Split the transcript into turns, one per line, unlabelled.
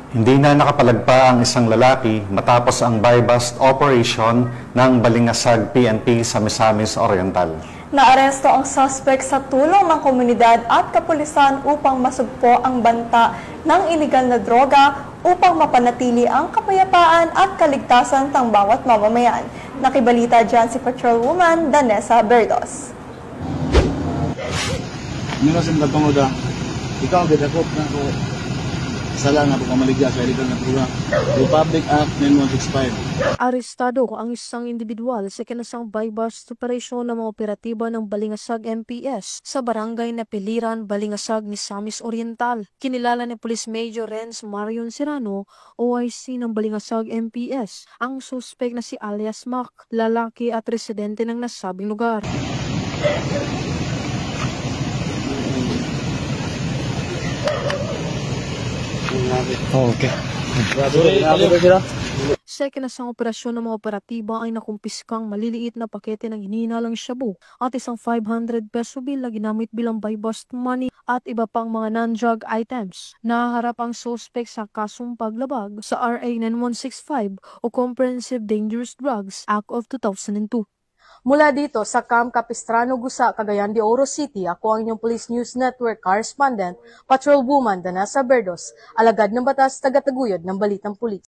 Hindi na nakapalagpa ang isang lalaki matapos ang buy-bust operation ng Balingasag PNP sa Misamis Oriental.
Naaresto ang suspect sa tulong ng komunidad at kapulisan upang masugpo ang banta ng iligal na droga upang mapanatili ang kapayapaan at kaligtasan ng bawat mamamayan. Nakibalita dyan si Patrolwoman Danessa Berdos.
Minasin ka tungod ikaw ang bidakot na ko sala na pagkamaligya sa illegal na droga. Republic Act 9165.
Arestado ang isang individual sa kinasang buy-bust operasyon ng mga operatiba ng Balingasag MPS sa barangay na Piliran, Balingasag, Misamis Oriental. Kinilala ni Police Major Renz Marion Serrano, OIC ng Balingasag MPS, ang suspect na si alias Mac, lalaki at residente ng nasabing lugar.
Okay.
Sa kinasang operasyon ng mga operatiba ay nakumpiskang maliliit na pakete ng hinihinalang shabu at isang 500 peso bill na ginamit bilang buy-bust money at iba pang mga non-drug items. Nahaharap ang suspect sa kasong paglabag sa RA 9165 o Comprehensive Dangerous Drugs Act of 2002. Mula dito sa Camp Capistrano, Gusa, Cagayan de Oro City, ako ang inyong Police News Network correspondent, Patrolwoman Danessa Berdos, alagad ng batas, taga-taguyod ng Balitang Pulis.